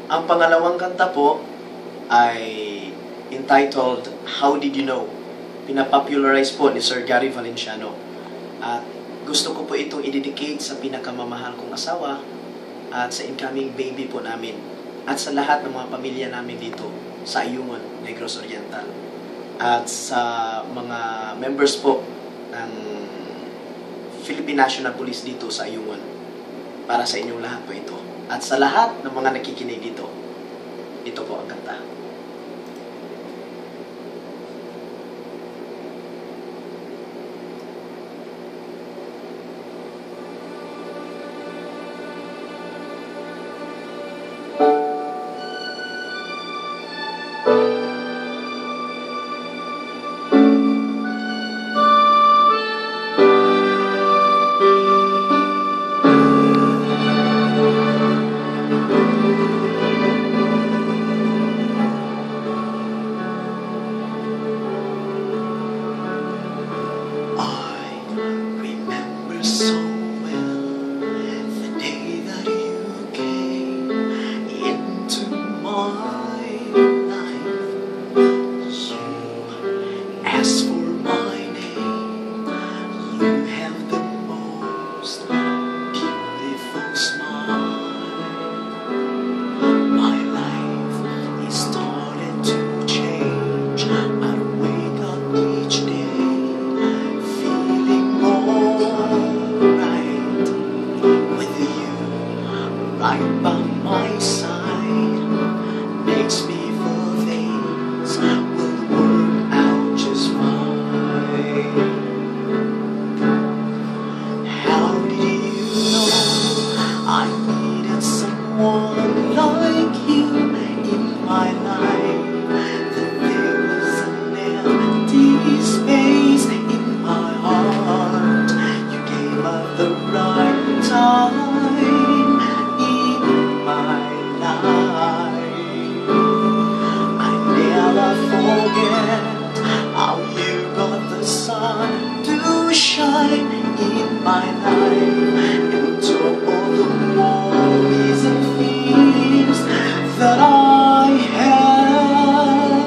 Ang pangalawang kanta po ay entitled How Did You Know? Pinapopularize po ni Sir Gary Valenciano. At gusto ko po itong i-dedicate sa pinakamamahal kong asawa at sa incoming baby po namin at sa lahat ng mga pamilya namin dito sa Ayungon, Negros Oriental. At sa mga members po ng Philippine National Police dito sa Ayungon. Para sa inyong lahat po ito. At sa lahat ng mga nakikinig dito, ito po ang kanta. So well, the day that you came into my life, you asked for my name. You have the most beautiful smile. My life is started to change. I wake up each day feeling more right by my side, makes me feel things will work out just fine. How did you know I needed someone like you in my life? That there was an empty space in my heart. You came at the right time. How you got the sun to shine in my life and took all the worries and fears that I had.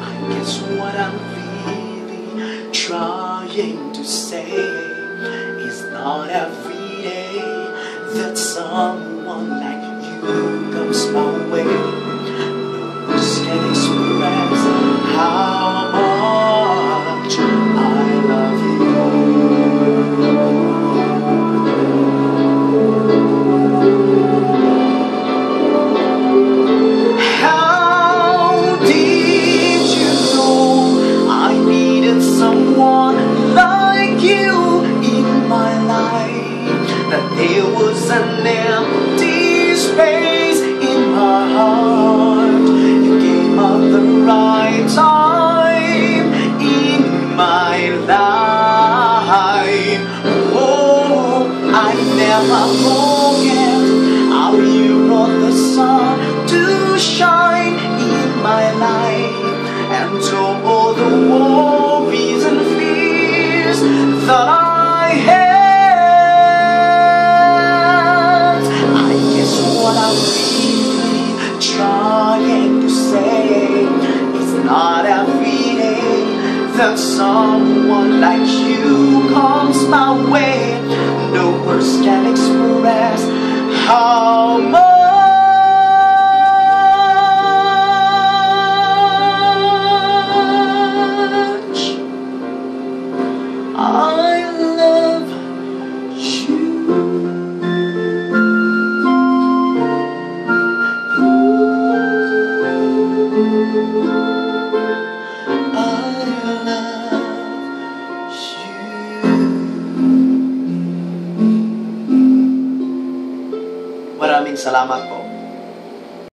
I guess what I'm really trying to say is not every day that someone like you comes my way. Can express how much I love you. How did you know I needed someone like you in my life? That there was an empty space in my heart. At the right time in my life. Oh, I never forget how you brought the sun to shine in my life and took all the worries and fears that I had. I guess what I'm really trying to say is not every day that someone like you comes my way. No words can express how much I love you. Maraming salamat po.